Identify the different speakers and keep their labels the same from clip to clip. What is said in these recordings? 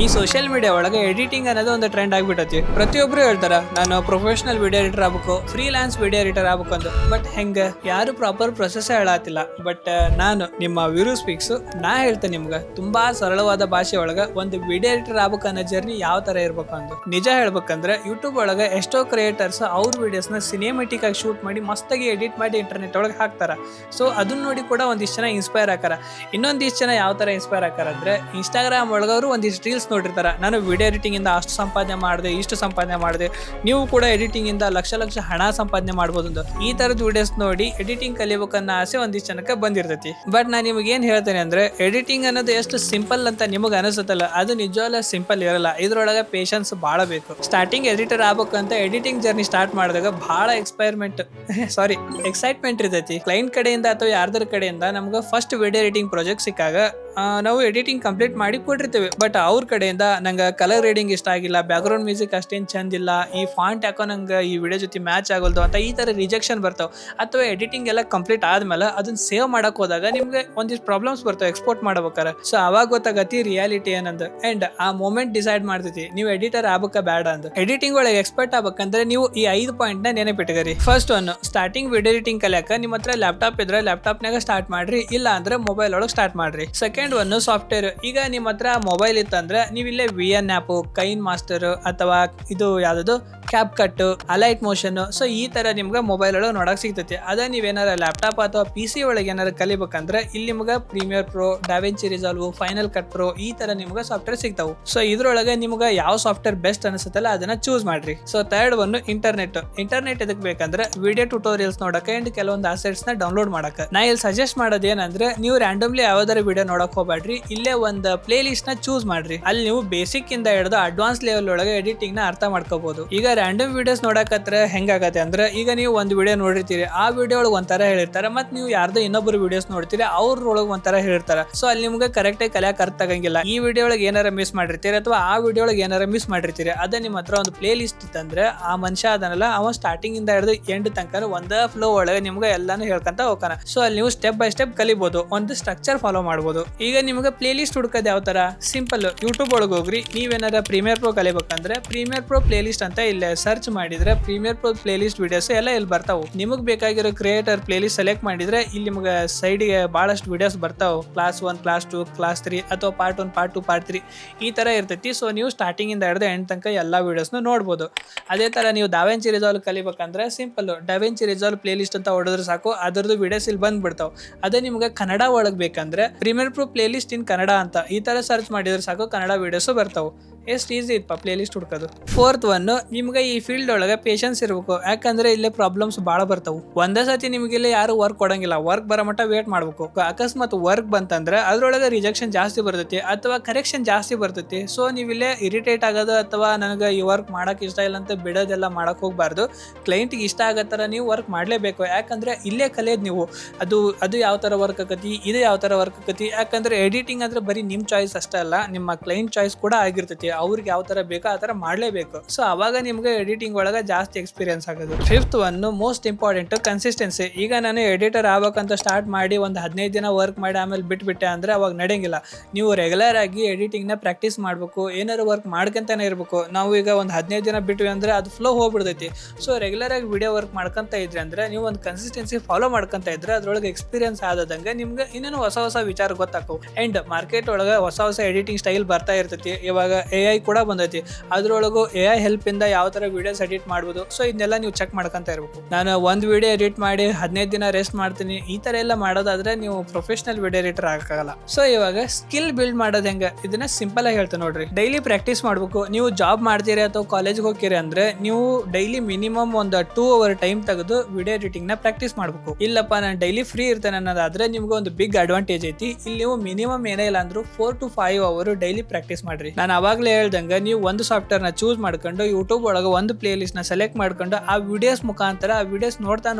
Speaker 1: ಈ social media ಒಳಗೆ editing ಅನ್ನೋದು ಒಂದು ಟ್ರೆಂಡ್ ಆಗ್ಬಿಟ್ಟತಿ. ಪ್ರತಿಯೊಬ್ರು ಹೇಳ್ತಾರ ನಾನು ಪ್ರೊಫೆಷನಲ್ ವಿಡಿಯೋ ಎಡಿಟರ್ ಆಗ್ಬೇಕು, ಫ್ರೀಲಾನ್ಸ್ ವಿಡಿಯೋ ಎಡಿಟರ್ ಆಗ್ಬೇಕು ಅಂತ. ಬಟ್ ಹೆಂಗ ಯಾರು ಪ್ರಾಪರ್ ಪ್ರೊಸೆಸ್ ಹೇಳತ್ತಿಲ್ಲ. ಬಟ್ ನಾನು ನಿಮ್ಮ ವಿರು ಸ್ಪೀಕ್ಸ್ ನಾ ಹೇಳ್ತೇನೆ ನಿಮ್ಗೆ ತುಂಬಾ ಸರಳವಾದ ಭಾಷೆ ಒಳಗ ಒಂದು ವಿಡಿಯೋ ಎಡಿಟರ್ ಆಗ್ಬೇಕು ಅನ್ನೋ ಜರ್ನಿ ಯಾವ ತರ ಇರ್ಬೇಕು ಅಂತ. ನಿಜ ಹೇಳ್ಬೇಕಂದ್ರೆ ಯೂಟ್ಯೂಬ್ ಒಳಗೆ ಎಷ್ಟೋ ಕ್ರಿಯೇಟರ್ಸ್ ಅವ್ರ ವಿಡಿಯೋಸ್ ನ ಸಿನಿಮೆಟಿಕ್ ಆಗಿ ಶೂಟ್ ಮಾಡಿ ಮಸ್ತಾಗಿ ಎಡಿಟ್ ಮಾಡಿ ಇಂಟರ್ನೆಟ್ ಒಳಗೆ ಹಾಕ್ತಾರ. ಸೊ ಅದನ್ನ ನೋಡಿ ಕೂಡ ಒಂದಿಷ್ಟು ಜನ ಇನ್ಸ್ಪೈರ್ ಆಕಾರ. ಇನ್ನೊಂದಿಷ್ಟು ಜನ ಯಾವ ತರ ಇನ್ಸ್ಪೈರ್ ಆಕಾರ ಅಂದ್ರೆ ಇನ್ಸ್ಟಾಗ್ರಾಮ್ ಒಳಗವರು ಒಂದಿಷ್ಟು ರೀಲ್ಸ್ ನೋಡಿರ್ತಾರ, ನಾನು ವಿಡಿಯೋ ಎಡಿಟಿಂಗ್ ಇಂದ ಅಷ್ಟು ಸಂಪಾದನೆ ಮಾಡಿದೆ, ಇಷ್ಟು ಸಂಪಾದನೆ ಮಾಡಿದೆ, ನೀವು ಕೂಡ ಎಡಿಟಿಂಗ್ ಇಂದ ಲಕ್ಷ ಲಕ್ಷ ಹಣ ಸಂಪಾದನೆ ಮಾಡ್ಬೋದು. ಈ ತರದ ವಿಡಿಯೋಸ್ ನೋಡಿ ಎಡಿಟಿಂಗ್ ಕಲಿಬೇಕನ್ನ ಆಸೆ ಒಂದಿಷ್ಟು ಜನಕ್ಕೆ ಬಂದಿರ್ತೈತಿ. ಬಟ್ ನಾನು ನಿಮಗೆ ಏನ್ ಹೇಳ್ತೇನೆ ಅಂದ್ರೆ ಎಡಿಟಿಂಗ್ ಅನ್ನೋದು ಎಷ್ಟು ಸಿಂಪಲ್ ಅಂತ ನಿಮಗೆ ಅನಿಸುತ್ತಲ್ಲ, ಅದು ನಿಜವಾಗ್ಲೂ ಸಿಂಪಲ್ ಇರಲ್ಲ. ಇದ್ರೊಳಗೆ ಪೇಷನ್ಸ್ ಬಹಳ ಬೇಕು. ಸ್ಟಾರ್ಟಿಂಗ್ ಎಡಿಟರ್ ಆಗ್ಬೇಕಂತ ಎಡಿಟಿಂಗ್ ಜರ್ನಿ ಸ್ಟಾರ್ಟ್ ಮಾಡಿದಾಗ ಬಹಳ ಎಕ್ಸೈಟ್ಮೆಂಟ್ ಇರ್ತೈತಿ. ಕ್ಲೈಂಟ್ ಕಡೆಯಿಂದ ಅಥವಾ ಯಾರ್ದರ ಕಡೆಯಿಂದ ನಮ್ಗೆ ಫಸ್ಟ್ ವಿಡಿಯೋ ಎಡಿಟಿಂಗ್ ಪ್ರಾಜೆಕ್ಟ್ ಸಿಕ್ಕಾಗ ನಾವು ಎಡಿಟಿಂಗ್ ಕಂಪ್ಲೀಟ್ ಮಾಡಿ ಕೊಟ್ಟಿರ್ತೇವೆ. ಬಟ್ ಅವ್ರ ಕಡೆಯಿಂದ ನಂಗೆ ಕಲರ್ ರೀಡಿಂಗ್ ಇಷ್ಟ ಆಗಿಲ್ಲ, ಬ್ಯಾಕ್ಗ್ರೌಂಡ್ ಮ್ಯೂಸಿಕ್ ಅಷ್ಟೇನು ಚಂದಿಲ್ಲ, ಈ ಫಾಂಟ್ ಯಾಕೋ ನಂಗೆ ಈ ವಿಡಿಯೋ ಜೊತೆ ಮ್ಯಾಚ್ ಆಗೋಲ್ದು ಅಂತ ಈ ಥರ ರಿಜೆಕ್ಷನ್ ಬರ್ತಾವೆ. ಅಥವಾ ಎಡಿಟಿಂಗ್ ಎಲ್ಲ ಕಂಪ್ಲೀಟ್ ಆದ್ಮೇಲೆ ಅದನ್ನ ಸೇವ್ ಮಾಡಕ್ ಹೋದಾಗ ನಿಮ್ಗೆ ಒಂದಿಷ್ಟು ಪ್ರಾಬ್ಲಮ್ಸ್ ಬರ್ತಾವೆ ಎಕ್ಸ್ಪೋರ್ಟ್ ಮಾಡ್ಬೇಕಾರೆ. ಸೊ ಅವಾಗ ಗೊತ್ತಾಗತ್ತಿ ರಿಯಾಲಿಟಿ ಏನಂದ. ಅಂಡ್ ಆ ಮೂಮೆಂಟ್ ಡಿಸೈಡ್ ಮಾಡ್ತೈತಿ ನೀವು ಎಡಿಟರ್ ಆಗ್ಬೇಕ ಬೇಡ ಅಂತ. ಎಡಿಟಿಂಗ್ ಒಳಗೆ ಎಕ್ಸ್ಪರ್ಟ್ ಆಗ್ಬೇಕಂದ್ರೆ ನೀವು ಈ 5 ಪಾಯಿಂಟ್ ನ ನೆನಪಿಟ್ಕರಿ. First one, starting video editing ಕಲಿಯಾಕ ನಿಮ್ಮ ಹತ್ರ ಲ್ಯಾಪ್ಟಾಪ್ ಇದ್ರೆ ಲ್ಯಾಪ್ಟಾಪ್ನಾಗ ಸ್ಟಾರ್ಟ್ ಮಾಡ್ರಿ, ಇಲ್ಲ ಅಂದ್ರೆ ಮೊಬೈಲ್ ಒಳಗೆ ಸ್ಟಾರ್ಟ್ ಮಾಡ್ರಿ. Second one, software. ಈಗ ನಿಮ್ಮ ಹತ್ರ ಮೊಬೈಲ್ ಇತ್ತಂದ್ರೆ ನೀವು ಇಲ್ಲೇ VN ಆ್ಯಪ್, ಕೈನ್ ಮಾಸ್ಟರ್ ಅಥವಾ ಇದು ಯಾವ್ದು cap cut, Alight motion, so ಈ ತರ ನಿಮ್ಗೆ ಮೊಬೈಲ್ ಒಳಗೆ ನೋಡಕ್ ಸಿಗ್ತೈತಿ. ಅದೇ ನೀವೇನಾರ ಲ್ಯಾಪ್ಟಾಪ್ ಅಥವಾ PC ಒಳಗೆ ಏನಾರ ಕಲಿಬೇಕಂದ್ರೆ ಇಲ್ಲಿ ನಿಮ್ಗೆ Premiere Pro, DaVinci Resolve, Final Cut Pro ಈ ತರ ನಿಮ್ಗೆ ಸಾಫ್ಟ್ವೇರ್ ಸಿಗ್ತಾವು. ಸೊ ಇದ್ರೊಳಗೆ ನಿಮ್ಗೆ ಯಾವ ಸಾಫ್ಟ್ವೇರ್ ಬೆಸ್ಟ್ ಅನಿಸುತ್ತಲ್ಲ ಅದನ್ನ ಚೂಸ್ ಮಾಡ್ರಿ. ಸೊ ಥರ್ಡ್ ಒನ್, ಇಂಟರ್ನೆಟ್ ಇದಕ್ ಬೇಕಂದ್ರೆ ವಿಡಿಯೋ ಟ್ಯುಟೋರಿಯಲ್ಸ್ ನೋಡಕ್ಕೆ ಅಂಡ್ ಕೆಲವೊಂದು ಅಸೆಟ್ಸ್ ನ ಡೌನ್ಲೋಡ್ ಮಾಡಕ್ಕೆ. ನಾ ಇಲ್ಲಿ ಸಜೆಸ್ಟ್ ಮಾಡೋದು ಏನಂದ್ರೆ ನೀವು ರ್ಯಾಂಡಮ್ಲಿ ಯಾವ್ದಾರ ವಿಡಿಯೋ ನೋಡಕ್ ಹೋಗ್ಬೇಡ್ರಿ, ಇಲ್ಲೇ ಒಂದು ಪ್ಲೇ ಲಿಸ್ಟ್ ನ ಚೂಸ್ ಮಾಡ್ರಿ. ಅಲ್ಲಿ ನೀವು ಬೇಸಿಕ್ ಇಂದ ಹಿಡಿದು ಅಡ್ವಾನ್ಸ್ ಲೆವೆಲ್ ಒಳಗೆ ಎಡಿಟಿಂಗ್ ನ ಅರ್ಥ ಮಾಡ್ಕೋಬಹುದು. ಈಗ ರ್ಯಾಂಡಮ್ ವಿಡಿಯೋಸ್ ನೋಡಕತ್ರ ಹೆಂಗಾಗತ್ತೆ ಅಂದ್ರೆ ಈಗ ನೀವು ಒಂದು ವಿಡಿಯೋ ನೋಡಿರ್ತೀರಿ, ಆ ವಿಡಿಯೋ ಒಳಗೆ ಒಂಥರ ಹೇಳಿರ್ತಾರೆ, ಮತ್ತೆ ನೀವು ಯಾರ್ದೋ ಇನ್ನೊಬ್ಬರು ವಿಡಿಯೋಸ್ ನೋಡ್ತೀರಿ ಅವ್ರೊಳಗೆ ಒಂಥರ ಹೇಳಿರ್ತಾರೆ. ಸೊ ಅಲ್ಲಿ ನಿಮ್ಗೆ ಕರೆಕ್ಟ್ ಆಗಿ ಕಲಿಯಕ್ ಅರ್ಥ ಆಗಂಗಿಲ್ಲ. ಈ ವಿಡಿಯೋ ಒಳಗೆ ಏನಾರ ಮಿಸ್ ಮಾಡಿರ್ತೀರಿ ಅಥವಾ ಆ ವಿಡಿಯೋ ಒಳಗೆ ಏನಾರ ಮಿಸ್ ಮಾಡಿರ್ತೀರಿ. ಅದೇ ನಿಮ್ಮ ಹತ್ರ ಒಂದು ಪ್ಲೇ ಲಿಸ್ಟ್ ಇತ್ತಂದ್ರೆ ಆ ಮನುಷ್ಯ ಅದನ್ನೆಲ್ಲ ಅವ ಸ್ಟಾರ್ಟಿಂಗ್ ಇಂದ ಹಿಡಿದು ಎಂಡ್ ತನಕ ಒಂದೇ ಫ್ಲೋ ಒಳಗೆ ನಿಮ್ಗೆ ಎಲ್ಲಾನು ಹೇಳ್ಕೊಂತ ಹೋಗ್ತಾನ. ಸೊ ಅಲ್ಲಿ ನೀವು ಸ್ಟೆಪ್ ಬೈ ಸ್ಟೆಪ್ ಕಲಿಬಹುದು, ಒಂದು ಸ್ಟ್ರಕ್ಚರ್ ಫಾಲೋ ಮಾಡಬಹುದು. ಈಗ ನಿಮ್ಗೆ ಪ್ಲೇ ಲಿಸ್ಟ್ ಹುಡ್ಕೋದು ಯಾವ ತರ? ಸಿಂಪಲ್, ಯೂಟ್ಯೂಬ್ ಒಳಗೆ ಹೋಗ್ರಿ. ನೀವೇನಾರ ಪ್ರೀಮಿಯರ್ ಪ್ರೋ ಕಲಿಬೇಕಂದ್ರೆ ಪ್ರೀಮಿಯರ್ ಪ್ರೋ ಪ್ಲೇ ಲಿಸ್ಟ್ ಅಂತ ಇಲ್ಲೇ ಸರ್ಚ್ ಮಾಡಿದ್ರೆ premiere pro playlist videos ಎಲ್ಲ ಇಲ್ಲಿ ಬರ್ತಾವು. ನಿಮಗೆ ಬೇಕಾಗಿರೋ ಕ್ರಿಯೇಟರ್ ಪ್ಲೇ ಲಿಸ್ಟ್ ಸೆಲೆಕ್ಟ್ ಮಾಡಿದ್ರೆ ಇಲ್ಲಿ ನಿಮ್ಗೆ ಸೈಡ್ಗೆ ಬಹಳಷ್ಟು ವಿಡಿಯೋಸ್ ಬರ್ತಾವೆ. ಕ್ಲಾಸ್ 1, ಕ್ಲಾಸ್ 2, ಕ್ಲಾಸ್ 3 ಅಥವಾ ಪಾರ್ಟ್ 1, ಪಾರ್ಟ್ 2, ಪಾರ್ಟ್ 3 ಈ ತರ ಇರ್ತೈತಿ. ಸೊ ನೀವು ಸ್ಟಾರ್ಟಿಂಗ್ ಇಂದ ಹಿಡಿದು ಎಂಡ್ ತನಕ ಎಲ್ಲಾ ವಿಡಿಯೋಸ್ನ ನೋಡ್ಬೋದು. ಅದೇ ತರ ನೀವು ಡಾವಿನ್ಸಿ ರಿಸಾಲ್ವ್ ಕಲಿಬೇಕಂದ್ರೆ simple, DaVinci Resolve playlist ಅಂತ ಹೊಡೆದ್ರೆ ಸಾಕು, ಅದರದ್ದು ವಿಡಿಯೋಸ್ ಇಲ್ಲಿ ಬಂದ್ಬಿಡ್ತಾವೆ. ಅದೇ ನಿಮ್ಗೆ ಕನ್ನಡ ಒಳಗೆ ಬೇಕಂದ್ರೆ Premiere pro playlist in Kannada ಅಂತ ಈ ತರ ಸರ್ಚ್ ಮಾಡಿದ್ರೆ ಸಾಕು, ಕನ್ನಡ ವಿಡಿಯೋಸ್ ಬರ್ತಾವೆ. ಎಷ್ಟು ಈಸಿ ಇತ್ತು ಪ್ಲೇ ಲಿಸ್ಟ್ ಹುಡ್ಕೋದು. ಫೋರ್ತ್ ಒನ್, ನಿಮ್ಗೆ ಈ ಫೀಲ್ಡ್ ಒಳಗೆ ಪೇಷನ್ಸ್ ಇರಬೇಕು. ಯಾಕಂದ್ರೆ ಇಲ್ಲೇ ಪ್ರಾಬ್ಲಮ್ಸ್ ಭಾಳ ಬರ್ತಾವು. ಒಂದೇ ಸತಿ ನಿಮ್ಗೆ ಇಲ್ಲಿ ಯಾರು ವರ್ಕ್ ಕೊಡಂಗಿಲ್ಲ, ವರ್ಕ್ ಬರೋ ಮಟ್ಟ ವೇಟ್ ಮಾಡ್ಬೇಕು. ಅಕಸ್ಮಾತ್ ವರ್ಕ್ ಬಂತಂದ್ರೆ ಅದ್ರೊಳಗೆ ರಿಜೆಕ್ಷನ್ ಜಾಸ್ತಿ ಬರ್ತೈತಿ ಅಥವಾ ಕರೆಕ್ಷನ್ ಜಾಸ್ತಿ ಬರ್ತೈತಿ. ಸೊ ನೀವಿಲ್ಲೇ ಇರಿಟೇಟ್ ಆಗೋದು ಅಥವಾ ನನಗೆ ಈ ವರ್ಕ್ ಮಾಡಕ್ ಇಷ್ಟ ಇಲ್ಲ ಅಂತ ಬಿಡೋದೆಲ್ಲ ಮಾಡಕ್ ಹೋಗ್ಬಾರ್ದು. ಕ್ಲೈಂಟ್ಗೆ ಇಷ್ಟ ಆಗತ್ತರ ನೀವು ವರ್ಕ್ ಮಾಡ್ಲೇಬೇಕು. ಯಾಕಂದ್ರೆ ಇಲ್ಲೇ ಕಲಿಯೋದು ನೀವು ಅದು ಯಾವ ತರ ವರ್ಕ್ ಆಕತಿ, ಇದು ಯಾವ ತರ ವರ್ಕ್ ಆಕತಿ. ಯಾಕಂದ್ರೆ ಎಡಿಟಿಂಗ್ ಅಂದ್ರೆ ಬರೀ ನಿಮ್ ಚಾಯ್ಸ್ ಅಷ್ಟೇ ಅಲ್ಲ, ನಿಮ್ಮ ಕ್ಲೈಂಟ್ ಚಾಯ್ಸ್ ಕೂಡ ಆಗಿರ್ತೈತಿ. ಅವ್ರಿಗೆ ಯಾವ ತರ ಬೇಕೋ ಆ ತರ ಮಾಡ್ಲೇಬೇಕು. ಸೊ ಅವಾಗ ನಿಮ್ಗೆ ಎಡಿಟಿಂಗ್ ಒಳಗ ಜಾಸ್ತಿ ಎಕ್ಸ್ಪೀರಿಯನ್ಸ್ ಆಗೋದು. Fifth one, most important, consistency. ಈಗ ನಾನು ಎಡಿಟರ್ ಆಗ್ಬೇಕಂತ ಸ್ಟಾರ್ಟ್ ಮಾಡಿ ಒಂದು 15 ದಿನ ವರ್ಕ್ ಮಾಡಿ ಆಮೇಲೆ ಬಿಟ್ಬಿಟ್ಟೆ ಅಂದ್ರೆ ಅವಾಗ ನಡೆಯಂಗಿಲ್ಲ. ನೀವು ರೆಗ್ಯುಲರ್ ಆಗಿ ಎಡಿಟಿಂಗ್ ನ ಪ್ರಾಕ್ಟೀಸ್ ಮಾಡ್ಬೇಕು, ಏನಾರು ವರ್ಕ್ ಮಾಡ್ಕೊಂತಾನೆ ಇರ್ಬೇಕು. ನಾವು ಈಗ ಒಂದು 15 ದಿನ ಬಿಟ್ವಿ ಅಂದ್ರೆ ಅದು ಫ್ಲೋ ಹೋಗ್ಬಿಡ್ತೈತಿ. ಸೊ ರೆಗ್ಯುಲರ್ ಆಗಿ ವಿಡಿಯೋ ವರ್ಕ್ ಮಾಡ್ಕೊಂತ ಇದ್ರಿ ಅಂದ್ರೆ ನೀವು ಒಂದು ಕನ್ಸಿಸ್ಟೆನ್ಸಿ ಫಾಲೋ ಮಾಡ್ಕೊಂತ ಇದ್ರೆ ಅದ್ರೊಳಗೆ ಎಕ್ಸ್ಪೀರಿಯನ್ಸ್ ಆದಂಗೆ ನಿಮ್ಗೆ ಇನ್ನೇನು ಹೊಸ ವಿಚಾರ ಗೊತ್ತಾಕವು. ಅಂಡ್ ಮಾರ್ಕೆಟ್ ಒಳಗೆ ಹೊಸ ಎಡಿಟಿಂಗ್ ಸ್ಟೈಲ್ ಬರ್ತಾ ಇರ್ತೈತಿ. ಇವಾಗ AI ಕೂಡ ಬಂದೈತಿ, ಅದ್ರೊಳಗು AI ಹೆಲ್ಪ್ ಇಂದ ಯಾವ ತರ ವಿಡಿಯೋಸ್ ಎಡಿಟ್ ಮಾಡ್ಬೋದು. ಸೊ ಇದನ್ನೆಲ್ಲ ನೀವು ಚೆಕ್ ಮಾಡ್ಕೊಂತ ಇರ್ಬೇಕು. ನಾನು ಒಂದು ವಿಡಿಯೋ ಎಡಿಟ್ ಮಾಡಿ 15 ದಿನ ರೆಸ್ಟ್ ಮಾಡ್ತೀನಿ, ಈ ತರ ಎಲ್ಲ ಮಾಡೋದಾದ್ರೆ ನೀವು ಪ್ರೊಫೆಷನಲ್ ವಿಡಿಯೋ ಎಡಿಟರ್ ಆಗಲ್ಲ. ಸೊ ಇವಾಗ ಸ್ಕಿಲ್ ಬಿಲ್ಡ್ ಮಾಡೋದು ಹೆಂಗ, ಇದನ್ನ ಸಿಂಪಲ್ ಆಗಿ ಹೇಳ್ತೇನೆ ನೋಡ್ರಿ. ಡೈಲಿ ಪ್ರಾಕ್ಟೀಸ್ ಮಾಡ್ಬೇಕು. ನೀವು ಜಾಬ್ ಮಾಡ್ತೀರಿ ಅಥವಾ ಕಾಲೇಜ್ಗೆ ಹೋಗ್ತೀರಿ ಅಂದ್ರೆ ನೀವು ಡೈಲಿ ಮಿನಿಮಮ್ ಒಂದು 2 hour ಟೈಮ್ ತೆಗೆದು ವಿಡಿಯೋ ಎಡಿಟಿಂಗ್ ನ ಪ್ರಾಕ್ಟೀಸ್ ಮಾಡ್ಬೇಕು. ಇಲ್ಲಪ್ಪ ನಾನು ಡೈಲಿ ಫ್ರೀ ಇರ್ತೇನೆ ಅನ್ನೋದಾದ್ರೆ ನಿಮ್ಗೆ ಒಂದು ಬಿಗ್ ಅಡ್ವಾಂಟೇಜ್ ಐತಿ. ಇಲ್ಲಿ ನೀವು ಮಿನಿಮಮ್ ಏನೇ ಇಲ್ಲ ಅಂದ್ರೂ 4 to 5 hours ಡೈಲಿ ಪ್ರಾಕ್ಟೀಸ್ ಮಾಡ್ರಿ. ನಾನು ಅವಾಗ್ಲೇ ಹೇಳ್ದಂಗ ನೀವು ಒಂದು ಸಾಫ್ಟ್ವೇರ್ ನ ಚೂಸ್ ಮಾಡ್ಕೊಂಡು ಯೂಟ್ಯೂಬ್ ಒಳಗ ಒಳಗೆ ಒಂದು ಪ್ಲೇ ಲಿಸ್ಟ್ ನ ಸೆಲೆಕ್ಟ್ ಮಾಡ್ಕೊಂಡು ಆ ವಿಡಿಯೋಸ್ ಮುಖಾಂತರ ಆ ವಿಡಿಯೋಸ್ ನೋಡ್ತಾ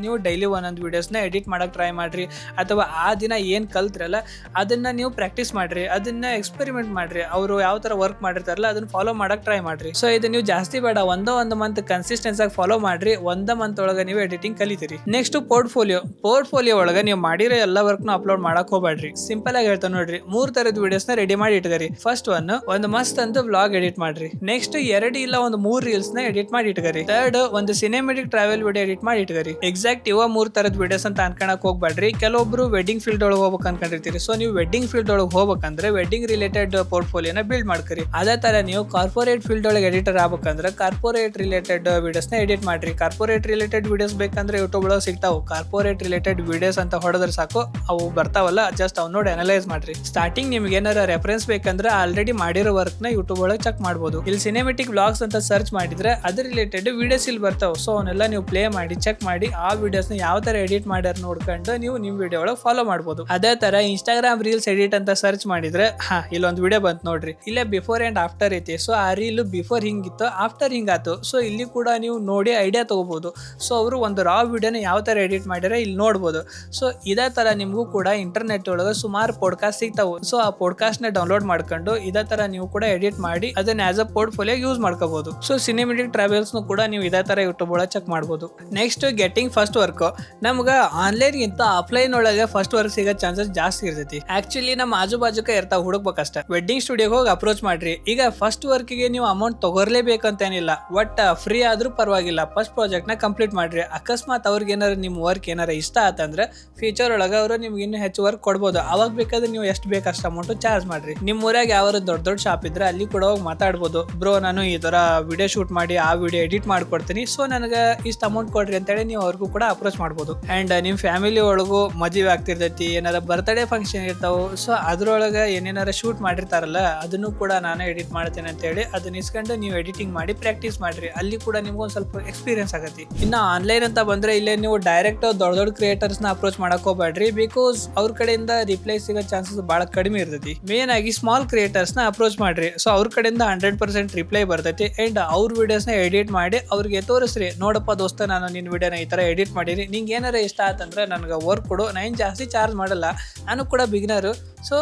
Speaker 1: ನೀವು ಡೈಲಿ ಒಂದೊಂದು ವಿಡಿಯೋಸ್ನ ಎಡಿಟ್ ಮಾಡಕ್ ಟ್ರೈ ಮಾಡ್ರಿ. ಅಥವಾ ಆ ದಿನ ಏನ್ ಕಲ್ತ್ರಲ್ಲ ಅದನ್ನ ನೀವು ಪ್ರಾಕ್ಟೀಸ್ ಮಾಡ್ರಿ, ಅದನ್ನ ಎಕ್ಸ್ಪೆರಿಮೆಂಟ್ ಮಾಡ್ರಿ. ಅವರು ಯಾವ ತರ ವರ್ಕ್ ಮಾಡಿರ್ತಾರಲ್ಲ ಅದನ್ನ ಫಾಲೋ ಮಾಡಕ್ ಟ್ರೈ ಮಾಡ್ರಿ. ಸೊ ಇದು ನೀವು ಜಾಸ್ತಿ ಬೇಡ, ಒಂದು ಮಂತ್ ಕನ್ಸಿಸ್ಟೆನ್ಸ್ ಆಗಿ ಫಾಲೋ ಮಾಡ್ರಿ. ಮಂತ್ ಒಳಗೆ ನೀವು ಎಡಿಟಿಂಗ್ ಕಲಿತೀರಿ. ನೆಕ್ಸ್ಟ್ ಪೋರ್ಟ್ಫೋಲಿಯೋ ಒಳಗೆ ನೀವು ಮಾಡಿರೋ ಎಲ್ಲ ವರ್ಕ್ ನ ಅಪ್ಲೋಡ್ ಮಾಡಕ್ ಹೋಗ್ಬೇಡ್ರಿ. ಸಿಂಪಲ್ ಆಗಿ ಹೇಳ್ತಾ ನೋಡ್ರಿ, 3 ತರದ ವಿಡಿಯೋಸ್ ನ ರೆಡಿ ಮಾಡಿ ಇಟ್ಕರಿ. ಫಸ್ಟ್ ಒಂದು ಮಸ್ತ್ ಅಂತ ವ್ಲಾಗ್ ಎಡಿಟ್ ಮಾಡ್ರಿ. ನೆಕ್ಸ್ಟ್ 2 ಇಲ್ಲ 3 ರೀಲ್ಸ್ ನ ಎಡಿಟ್ ಮಾಡಿ ಇಟ್ಕರಿ. ಥರ್ಡ್ ಒಂದು ಸಿನಿಮ್ಯಾಟಿಕ್ ಟ್ರಾವೆಲ್ ವಿಡಿಯೋ ಎಡಿಟ್ ಮಾಡಿ ಇಟ್ಕರಿ. ಎಕ್ಸಾಕ್ಟ್ 3 ತರದ ವಿಡಿಯೋಸ್ ಅಂತ ಅನ್ಕೊಳಕ್ ಹೋಗ್ಬೇಡ್ರಿ. ಕೆಲವೊಬ್ರು ವೆಡ್ಡಿಂಗ್ ಫೀಲ್ಡ್ ಒಳಗೆ ಹೋಗ್ಬೇಕು ಅನ್ಕೊಂಡಿರ್ತೀರಿ. ಸೊ ನೀವು ವೆಡ್ಡಿಂಗ್ ಫೀಲ್ಡ್ ಒಳಗೆ ಹೋಗ್ಬೇಕಂದ್ರೆ ವೆಡ್ಡಿಂಗ್ ರಿಲೇಟೆಡ್ ಪೋರ್ಟ್ಫೋಲಿಯೋನ ಬಿಲ್ಡ್ ಮಾಡ್ಕರಿ. ಅದೇ ತರ ನೀವು ಕಾರ್ಪೊರೇಟ್ ಫೀಲ್ಡ್ ಒಳಗೆ ಎಡಿಟರ್ ಆಗ್ಬೇಕಂದ್ರೆ ಕಾರ್ಪೊರೇಟ್ ರಿಲೇಟೆಡ್ ವಿಡಿಯೋಸ್ ನ ಎಡಿಟ್ ಮಾಡ್ರಿ. ಕಾರ್ಪೊರೇಟ್ ರಿಲೇಟೆಡ್ ವಿಡಿಯೋಸ್ ಬೇಕಂದ್ರೆ ಯೂಟ್ಯೂಬ್ ಒಳಗೆ ಸಿಗ್ತಾವ. ಕಾರ್ಪೊರೇಟ್ ರಿಲೇಟೆಡ್ ವಿಡಿಯೋಸ್ ಅಂತ ಹೊಡೆದ್ರೆ ಸಾಕು, ಅವು ಬರ್ತಾವಲ್ಲ, ಜಸ್ಟ್ ಅವ್ ನೋಡಿ ಅನಲೈಸ್ ಮಾಡ್ರಿ. ಸ್ಟಾರ್ಟಿಂಗ್ ನಿಮ್ಗೆ ಏನಾರ ರೆಫರೆನ್ಸ್ ಬೇಕಂದ್ರೆ ಆಲ್ರೆಡಿ ಮಾಡಿರೋ ವರ್ಕ್ ನ ಯೂಟ್ಯೂಬ್ ಒಳಗೆ ಚೆಕ್ ಮಾಡಬಹುದು. ಇಲ್ಲಿ ಸಿನಿಮ್ಯಾಟಿಕ್ ವ್ಲಾಗ್ಸ್ ಅಂತ ಸರ್ಚ್ ಮಾಡಿದ್ರೆ ಅದ್ರ ರಿಲೇಟೆಡ್ ವಿಡಿಯೋಸ್ ಇಲ್ಲಿ ಬರ್ತಾವ. ಸೊ ಅವನ್ನೆಲ್ಲ ನೀವು ಪ್ಲೇ ಮಾಡಿ ಚೆಕ್ ಮಾಡಿ ಆ ವಿಡಿಯೋಸ್ ನ ಯಾವ ತರ ಎಡಿಟ್ ಮಾಡ್ಯಾರ ನೋಡ್ಕೊಂಡು ನೀವು ನಿಮ್ ವಿಡಿಯೋ ಒಳಗೆ ಫಾಲೋ ಮಾಡಬಹುದು. ಅದೇ ತರ ಇನ್ಸ್ಟಾಗ್ರಾಮ್ ರೀಲ್ಸ್ ಎಡಿಟ್ ಅಂತ ಸರ್ಚ್ ಮಾಡಿದ್ರೆ ಇಲ್ಲೊಂದು ವಿಡಿಯೋ ಬಂತು ನೋಡ್ರಿ. ಇಲ್ಲೇ ಬಿಫೋರ್ ಅಂಡ್ ಆಫ್ಟರ್ ಐತಿ. ಸೊ ಆ ರೀಲ್ ಬಿಫೋರ್ ಹಿಂಗಿತ್ತು, ಆಫ್ಟರ್ ಹಿಂಗಾತು. ಸೊ ಇಲ್ಲಿ ಕೂಡ ನೀವು ನೋಡಿ ಐಡಿಯಾ ತಗೋಬಹುದು. ಸೊ ಅವರು ಒಂದು ರಾ ವಿಡಿಯೋನ ಯಾವ ತರ ಎಡಿಟ್ ಮಾಡ್ಯಾರ ಇಲ್ಲಿ ನೋಡ್ಬೋದು. ಸೊ ಇದೇ ತರ ನಿಮ್ಗೂ ಕೂಡ ಇಂಟರ್ನೆಟ್ ಒಳಗೆ ಸುಮಾರು ಪಾಡ್ಕಾಸ್ಟ್ ಸಿಗ್ತಾವು. ಸೊ ಆ ಪಾಡ್ಕಾಸ್ಟ್ ನ ಡೌನ್ಲೋಡ್ ಮಾಡ್ಕೊಂಡು ಇದೇ ತರ ನೀವು ಕೂಡ ಎಡಿಟ್ ಮಾಡಿ ಅದನ್ನ ಆಸ್ ಅ ಪೋರ್ಟ್ಫೋಲಿಯೋ ಯೂಸ್ ಮಾಡ್ಕೋಬಹುದು. ಸೊ ಸಿನಿಮ್ಯಾಟಿಕ್ ಟ್ರಾವೆಲ್ಸ್ ಕೂಡ ನೀವು ಇದೇ ತರ ಯೂಟ್ಯೂಬ್ ಒಳಗೆ ಚೆಕ್ ಮಾಡಬಹುದು. Next getting first work. ನಮ್ಗೆ ಆನ್ಲೈನ್ ಗಿಂತ ಆಫ್ಲೈನ್ ಒಳಗೆ ಫಸ್ಟ್ ವರ್ಕ್ ಸಿಗೋ ಚಾನ್ಸಸ್ ಜಾಸ್ತಿ ಇರ್ತೈತಿ. ಆಕ್ಚುಲಿ ನಮ್ಮ ಆಜುಬಾಜುಕ ಇರ್ತಾವ, ಹುಡುಕ್ಬೇಕಷ್ಟೇ. ವೆಡ್ಡಿಂಗ್ ಸ್ಟುಡಿಯೋಗೆ ಹೋಗಿ ಅಪ್ರೋಚ್ ಮಾಡ್ರಿ. ಈಗ ಫಸ್ಟ್ ವರ್ಕ್ಗೆ ನೀವು ಅಮೌಂಟ್ ತಗೋರ್ಲೇಬೇಕಂತೇನಿಲ್ಲ, ಬಟ್ ಫ್ರೀ ಆದ್ರೂ ಪರವಾಗಿಲ್ಲ. ಫಸ್ಟ್ ಪ್ರಾಜೆಕ್ಟ್ ನ ಕಂಪ್ಲೀಟ್ ಮಾಡ್ರಿ. ಅಕಸ್ಮಾತ್ ಅವ್ರಿಗೆ ಏನಾರ ನಿಮ್ ವರ್ಕ್ ಏನಾರ ಇಷ್ಟ ಆತಂದ್ರೆ ಫ್ಯೂಚರ್ ಒಳಗೆ ಅವರು ನಿಮ್ಗೆ ಇನ್ನೂ ಹೆಚ್ಚು ವರ್ಕ್ ಕೊಡ್ಬೋದು. ಅವಾಗ ಬೇಕಾದ್ರೆ ನೀವು ಎಷ್ಟು ಬೇಕು ಅಷ್ಟು ಅಮೌಂಟ್ ಚಾರ್ಜ್ ಮಾಡ್ರಿ. ನಿಮ್ ಊರಾಗ ಯಾವ ದೊಡ್ಡ ಶಾಪ್ ಇದ್ರೆ ಅಲ್ಲಿ ಕೂಡ ಹೋಗಿ ಮಾತಾಡ್ಬೋದು. ಬ್ರೋ ನಾನು ಈ ತರ ವಿಡಿಯೋ ಶೂಟ್ ಮಾಡಿ ಆ ವಿಡಿಯೋ ಎಡಿಟ್ ಮಾಡ್ಕೊಡ್ತೀನಿ, ಸೊ ನನಗೆ ಇಷ್ಟು ಅಮೌಂಟ್ ಕೊಡ್ರಿ ಅಂತೇಳಿ ನೀವು ಅವ್ರಿಗೂ ಕೂಡ ಅಪ್ರೋಚ್ ಮಾಡ್ಬೋದು. ಅಂಡ್ ನಿಮ್ ಫ್ಯಾಮಿಲಿ ಒಳಗೂ ಮದುವೆ ಆಗ್ತಿರ್ತೈತಿ, ಏನಾರ ಬರ್ತ್ಡೇ ಫಂಕ್ಷನ್ ಇರ್ತಾವ. ಸೊ ಅದ್ರೊಳಗೆ ಏನೇನಾರ ಶೂಟ್ ಮಾಡಿರ್ತಾರಲ್ಲ ಅದನ್ನು ಕೂಡ ನಾನು ಎಡಿಟ್ ಮಾಡ್ತೇನೆ ಅಂತ ಹೇಳಿ ಅದನ್ನ ಇಸ್ಕೊಂಡು ನೀವು ಎಡಿಟಿಂಗ್ ಮಾಡಿ ಪ್ರಾಕ್ಟೀಸ್ ಮಾಡ್ರಿ. ಅಲ್ಲಿ ಕೂಡ ನಿಮ್ಗೆ ಒಂದು ಸ್ವಲ್ಪ ಎಕ್ಸ್ಪೀರಿಯನ್ಸ್ ಆಗತ್ತೆ. ಇನ್ನು ಆನ್ಲೈನ್ ಅಂತ ಬಂದ್ರೆ ಇಲ್ಲೇ ನೀವು ಡೈರೆಕ್ಟ್ ದೊಡ್ಡ ಕ್ರಿಯೇಟರ್ಸ್ ನ ಅಪ್ರೋಚ್ ಮಾಡಕ್ ಹೋಗ್ಬೇಡ್ರಿ. ಬಿಕಾಸ್ ಅವ್ರ ಕಡೆಯಿಂದ ರಿಪ್ಲೈ ಸಿಗೋ ಚಾನ್ಸಸ್ ಬಹಳ ಕಡಿಮೆ ಇರ್ತೈತಿ. ಮೇನ್ ಆಗಿ ಸ್ಮಾಲ್ ಕ್ರಿಯೇಟರ್ಸ್ ನ ಅಪ್ರೋಚ್ ಮಾಡ್ರಿ. ಸೊ ಅವ್ರ ಕಡೆಯಿಂದ 100% ರಿಪ್ಲೈ ಬರ್ತೈತಿ. ಅಂಡ್ ಅವ್ರ ವಿಡಿಯೋಸ್ ನ ಎಡಿಟ್ ಮಾಡಿ ಅವ್ರಿಗೆ ತೋರಿಸ್ರಿ, ನೋಡಪ್ಪ ದೋಸ್ತ ನಾನು ನಿನ್ ವಿಡಿಯೋನ ಈ ತರ ಎಡಿಟ್ ಮಾಡಿರಿ, ನಿಂಗೆ ಏನಾರ ಇಷ್ಟ ಆತಂದ್ರೆ ನನಗೆ ವರ್ಕ್ ಕೊಡು, ನಾನು ಜಾಸ್ತಿ ಚಾರ್ಜ್ ಮಾಡಲ್ಲ, ನಾನು ಕೂಡ ಬಿಗಿನರ್. ಸೊ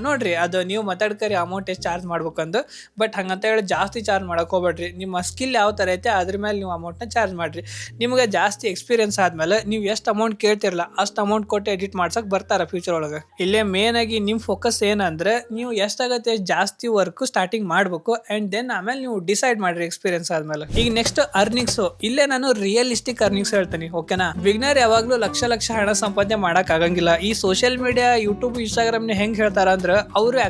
Speaker 1: ನೋಡ್ರಿ ಅದು ನೀವು ಮಾತಾಡ್ಕರಿ ಅಮೌಂಟ್ ಎಷ್ಟು ಚಾರ್ಜ್ ಮಾಡ್ಬೇಕಂದು. ಬಟ್ ಹಂಗಂತ ಹೇಳಿ ಜಾಸ್ತಿ ಚಾರ್ಜ್ ಮಾಡಕ್ ಹೋಗ್ಬೇಡ್ರಿ. ನಿಮ್ಮ ಸ್ಕಿಲ್ ಯಾವ ತರ ಐತೆ ಅದ್ರ ಮೇಲೆ ನೀವು ಅಮೌಂಟ್ನ ಚಾರ್ಜ್ ಮಾಡ್ರಿ. ನಿಮ್ಗೆ ಜಾಸ್ತಿ ಎಕ್ಸ್ಪೀರಿಯನ್ಸ್ ಆದ್ಮೇಲೆ ನೀವು ಎಷ್ಟು ಅಮೌಂಟ್ ಕೇಳ್ತಿರಲ್ಲ ಅಷ್ಟು ಅಮೌಂಟ್ ಕೊಟ್ಟು ಎಡಿಟ್ ಮಾಡ್ಸಕ್ ಬರ್ತಾರ ಫ್ಯೂಚರ್ ಒಳಗೆ. ಇಲ್ಲೇ ಮೇನ್ ಆಗಿ ನಿಮ್ ಫೋಕಸ್ ಏನಂದ್ರೆ ನೀವು ಎಷ್ಟಾಗತ್ತೆ ಜಾಸ್ತಿ ವರ್ಕ್ ಸ್ಟಾರ್ಟಿಂಗ್ ಮಾಡ್ಬೇಕು. ಅಂಡ್ ದೆನ್ ಆಮೇಲೆ ನೀವು ಡಿಸೈಡ್ ಮಾಡ್ರಿ ಎಕ್ಸ್ಪೀರಿಯನ್ಸ್ ಆದ್ಮೇಲೆ. ಈಗ ನೆಕ್ಸ್ಟ್ ಅರ್ನಿಂಗ್ಸ್. ಇಲ್ಲೇ ನಾನು ರಿಯಲಿಸ್ಟಿಕ್ ಅರ್ನಿಂಗ್ಸ್ ಹೇಳ್ತೀನಿ, ಓಕೆನಾ. ಬಿಗ್ನರ್ ಯಾವಾಗ್ಲೂ ಲಕ್ಷ ಹಣ ಸಂಪಾದನೆ ಮಾಡಕ್ ಆಗಂಗಿಲ್ಲ. ಈ ಸೋಷಿಯಲ್ ಮೀಡಿಯಾ ಯೂಟ್ಯೂಬ್ ಇನ್ಸ್ಟಾಗ್ರಾಮ್ ಹೆಂಗ್ ಹೇಳ್ತಾರ ಅಂದ್ರೆ ಅವ್ರಿಗೆ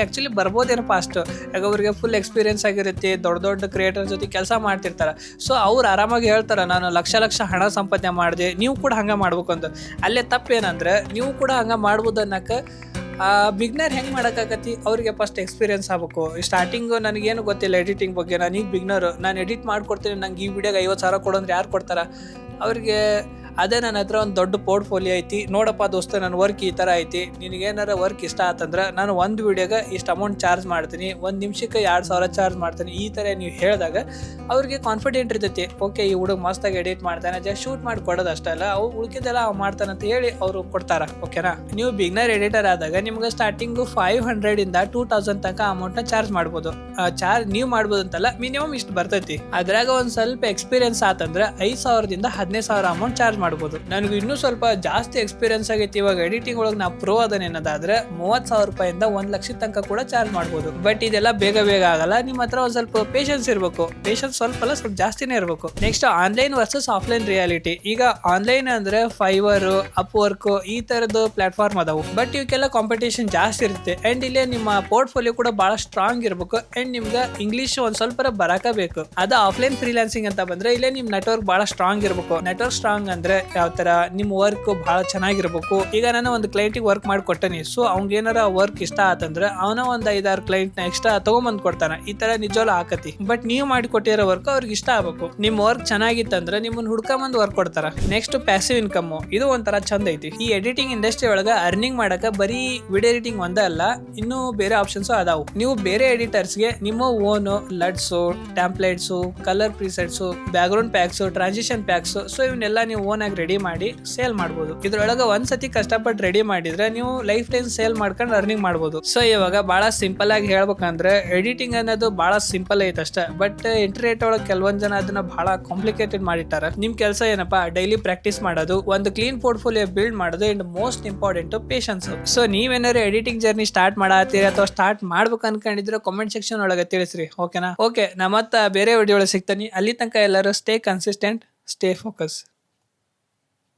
Speaker 1: ಆಕ್ಚುಲಿ ಬರ್ಬೋದೇನಪ್ಪ ಅಷ್ಟು. ಯಾಕೆ ಅವ್ರಿಗೆ ಫುಲ್ ಎಕ್ಸ್ಪೀರಿಯನ್ಸ್ ಆಗಿರುತ್ತೆ, ದೊಡ್ಡ ಕ್ರಿಯೇಟರ್ ಜೊತೆ ಕೆಲಸ ಮಾಡ್ತಿರ್ತಾರ. ಸೊ ಅವ್ರು ಆರಾಮಾಗಿ ಹೇಳ್ತಾರ ನಾನು ಲಕ್ಷ ಹಣ ಸಂಪಾದನೆ ಮಾಡಿದೆ, ನೀವು ಕೂಡ ಹಂಗ ಮಾಡ್ಬೇಕು ಅಂತ. ಅಲ್ಲೇ ತಪ್ಪೇನಂದ್ರೆ ನೀವು ಕೂಡ ಹಂಗ ಮಾಡ್ಬೋದು ಅನ್ನಕ ಬಿಗ್ನರ್ ಹೆಂಗ್ ಮಾಡಕ್ಕಾಗತ್ತಿ, ಅವ್ರಿಗೆ ಫಸ್ಟ್ ಎಕ್ಸ್ಪೀರಿಯನ್ಸ್ ಆಗ್ಬೇಕು. ಸ್ಟಾರ್ಟಿಂಗು ನನಗೇನು ಗೊತ್ತಿಲ್ಲ ಎಡಿಟಿಂಗ್ ಬಗ್ಗೆ, ನಾನೀಗ ಬಿಗ್ನರ್, ನಾನು ಎಡಿಟ್ ಮಾಡ್ಕೊಡ್ತೀನಿ, ನಂಗೆ ಈ ವಿಡಿಯೋಗೆ 50,000 ಕೊಡೋಂದ್ರೆ ಯಾರು ಕೊಡ್ತಾರ ಅವ್ರಿಗೆ. ಅದೇ ನನ್ನ ಹತ್ರ ಒಂದು ದೊಡ್ಡ ಪೋರ್ಟ್ಫೋಲಿಯೋ ಐತಿ, ನೋಡಪ್ಪ ದೋಸ್ತ ನನ್ನ ವರ್ಕ್ ಈ ಥರ ಐತಿ, ನಿನಗೇನಾರ ವರ್ಕ್ ಇಷ್ಟ ಆತಂದ್ರೆ ನಾನು ಒಂದು ವಿಡಿಯೋಗೆ ಇಷ್ಟು ಅಮೌಂಟ್ ಚಾರ್ಜ್ ಮಾಡ್ತೀನಿ, 1 ನಿಮಿಷಕ್ಕೆ 2,000 ಚಾರ್ಜ್ ಮಾಡ್ತೀನಿ, ಈ ಥರ ನೀವು ಹೇಳಿದಾಗ ಅವ್ರಿಗೆ ಕಾನ್ಫಿಡೆಂಟ್ ಇರ್ತೈತಿ. ಓಕೆ ಈ ಹುಡುಗ ಮಸ್ತಾಗಿ ಎಡಿಟ್ ಮಾಡ್ತಾನೆ, ಜಸ್ಟ್ ಶೂಟ್ ಮಾಡಿ ಕೊಡೋದು ಅಷ್ಟೇ ಅಲ್ಲ, ಅವು ಉಳ್ಕಿದೆಲ್ಲ ಮಾಡ್ತಾನಂತ ಹೇಳಿ ಅವರು ಕೊಡ್ತಾರ. ಓಕೆನಾ. ನೀವು ಬಿಗ್ನರ್ ಎಡಿಟರ್ ಆದಾಗ ನಿಮ್ಗೆ ಸ್ಟಾರ್ಟಿಂಗು 500 ಇಂದ 2,000 ತನಕ ಅಮೌಂಟ್ನ ಚಾರ್ಜ್ ಮಾಡ್ಬೋದು. ನೀವು ಮಾಡ್ಬೋದು ಅಂತಲ್ಲ, ಮಿನಿಮಮ್ ಇಷ್ಟು ಬರ್ತೈತಿ. ಅದ್ರಾಗ ಒಂದು ಸ್ವಲ್ಪ ಎಕ್ಸ್ಪೀರಿಯನ್ಸ್ ಆತಂದ್ರೆ 5,000ದಿಂದ 15,000 ಅಮೌಂಟ್ ಚಾರ್ಜ್ ಮಾಡ್ಬೋದು. ನನಗೆ ಇನ್ನೂ ಸ್ವಲ್ಪ ಜಾಸ್ತಿ ಎಕ್ಸ್ಪೀರಿಯನ್ಸ್ ಆಗೈತಿ. ಇವಾಗ ಎಡಿಟಿಂಗ್ ಒಳಗೆ ನಾ ಪ್ರೋ ಅದನ್ನೇನದಾದ್ರೆ 30,000 ರೂಪಾಯಿಂದ 1,00,000 ತನಕ ಕೂಡ ಚಾರ್ಜ್ ಮಾಡ್ಬೋದು. ಬಟ್ ಇದೆಲ್ಲ ಬೇಗ ಆಗಲ್ಲ. ನಿಮ್ಮ ಹತ್ರ ಒಂದ್ ಸ್ವಲ್ಪ ಪೇಷನ್ಸ್ ಇರಬೇಕು. ಪೇಷನ್ಸ್ ಸ್ವಲ್ಪ ಜಾಸ್ತಿನೇ ಇರಬೇಕು. Next online versus offline reality. ಈಗ ಆನ್ಲೈನ್ ಅಂದ್ರೆ ಫೈವರ್, ಅಪ್ವರ್ಕ್ ಈ ತರದ ಪ್ಲಾಟ್ಫಾರ್ಮ್ ಅದಾವು. ಬಟ್ ಇವಕ್ಕೆಲ್ಲ ಕಾಂಪಿಟೇಷನ್ ಜಾಸ್ತಿ ಇರುತ್ತೆ. ಅಂಡ್ ಇಲ್ಲೇ ನಿಮ್ಮ ಪೋರ್ಟ್ಫೋಲಿಯೋ ಕೂಡ ಬಹಳ ಸ್ಟ್ರಾಂಗ್ ಇರಬೇಕು. ಅಂಡ್ ನಿಮ್ಗೆ ಇಂಗ್ಲಿಷ್ ಒಂದ್ ಸ್ವಲ್ಪ ಬರಕಬೇಕು. ಅದು ಆಫ್ಲೈನ್ ಫ್ರೀಲಾನ್ಸಿಂಗ್ ಅಂತ ಬಂದ್ರೆ ಇಲ್ಲೇ ನಿಮ್ ನೆಟ್ವರ್ಕ್ ಬಹಳ ಸ್ಟ್ರಾಂಗ್ ಇರಬೇಕು. ನೆಟ್ವರ್ಕ್ ಸ್ಟ್ರಾಂಗ್ ಅಂದ್ರೆ ಅಂದ್ರೆ ಯಾವ ತರ ನಿಮ್ ವರ್ಕ್ ಬಹಳ ಚೆನ್ನಾಗಿರ್ಬೇಕು. ಈಗ ನಾನು ಒಂದು ಕ್ಲೈಂಟಿಗೆ ವರ್ಕ್ ಮಾಡಿ ಕೊಟ್ಟನಿ, ಸೊ ಅವ್ಗೆ ಏನಾರ ವರ್ಕ್ ಇಷ್ಟ ಆತಂದ್ರೆ ಅವನ ಒಂದ್ 5-6 ಕ್ಲೈಂಟ್ ನ ಎಕ್ಸ್ಟ್ರಾ ತಗೊಂಬಂದ್ ಕೊಡ್ತಾನ. ಈ ತರ ನಿಜವಾಗ್ಲೂ ಆಕತಿ. ಬಟ್ ನೀವು ಮಾಡಿ ಕೊಟ್ಟಿರೋ ವರ್ಕ್ ಅವ್ರಿಗೆ ಇಷ್ಟ ಆಗ್ಬೇಕು. ನಿಮ್ ವರ್ಕ್ ಚೆನ್ನಾಗಿತ್ತಂದ್ರೆ ನಿಮ್ಮನ್ನ ಹುಡ್ಕೊಂಬಂದ್ ವರ್ಕ್ ಕೊಡ್ತಾರ. ನೆಕ್ಸ್ಟ್ ಪ್ಯಾಸಿವ್ ಇನ್ಕಮ್, ಇದು ಒಂಥರ ಚಂದ ಐತಿ. ಈ ಎಡಿಟಿಂಗ್ ಇಂಡಸ್ಟ್ರಿ ಒಳಗ ಅರ್ನಿಂಗ್ ಮಾಡಕ ಬರೀ ವಿಡಿಯೋ ಎಡಿಟಿಂಗ್ ಒಂದೇ ಅಲ್ಲ, ಇನ್ನು ಬೇರೆ ಆಪ್ಷನ್ಸ್ ಅದಾವು. ನೀವು ಬೇರೆ ಎಡಿಟರ್ಸ್ ಗೆ ನಿಮ್ಮ own LUTs, templates, colour presets, background packs, transition packs, so ಇವನ್ನೆಲ್ಲ ನೀವು ಓನ್ ಆಗಿ ರೆಡಿ ಮಾಡಿ ಸೇಲ್ ಮಾಡಬಹುದು. ಇದ್ರೊಳಗ ಒಂದ್ಸತಿ ಕಷ್ಟಪಟ್ಟು ರೆಡಿ ಮಾಡಿದ್ರೆ ನೀವು ಲೈಫ್ ಟೈಮ್ ಸೇಲ್ ಮಾಡ್ಕೊಂಡು ಅರ್ನಿಂಗ್ ಮಾಡಬಹುದು. ಸೊ ಇವಾಗ ಬಹಳ ಸಿಂಪಲ್ ಆಗಿ ಹೇಳ್ಬೇಕಂದ್ರೆ ಎಡಿಟಿಂಗ್ ಅನ್ನೋದು ಬಹಳ ಸಿಂಪಲ್ ಐತೆ ಅಷ್ಟೇ. ಬಟ್ ಇಂಟರ್ನೆಟ್ ಒಳಗೆ ಕೆಲವೊಂದ್ ಜನ ಅದನ್ನ ಬಹಳ ಕಾಂಪ್ಲಿಕೇಟೆಡ್ ಮಾಡಿಟ್ಟಾರ. ನಿಮ್ ಕೆಲಸ ಏನಪ್ಪಾ, ಡೈಲಿ ಪ್ರಾಕ್ಟೀಸ್ ಮಾಡೋದು, ಒಂದು ಕ್ಲೀನ್ ಪೋರ್ಟ್ಫೋಲಿಯೋ ಬಿಲ್ಡ್ ಮಾಡೋದು, and most important patience. So ನೀವೇನಾದ್ರು ಎಡಿಟಿಂಗ್ ಜರ್ನಿ ಸ್ಟಾರ್ಟ್ ಮಾಡತ್ತೀರಿ ಅಥವಾ ಸ್ಟಾರ್ಟ್ ಮಾಡ್ಬೇಕು ಅನ್ಕೊಂಡಿದ್ರೆ ಕಾಮೆಂಟ್ ಸೆಕ್ಷನ್ ಒಳಗೆ ತಿಳಿಸ್ರಿ. ಓಕೆನಾ? ಓಕೆ, ನಾ ಮತ್ತ ಬೇರೆ ವಿಡಿಯೋ ಒಳಗೆ ಸಿಗ್ತಾನೆ. ಅಲ್ಲಿ ತನಕ ಎಲ್ಲರೂ ಸ್ಟೇ ಕನ್ಸಿಸ್ಟೆಂಟ್, ಸ್ಟೇ ಫೋಕಸ್.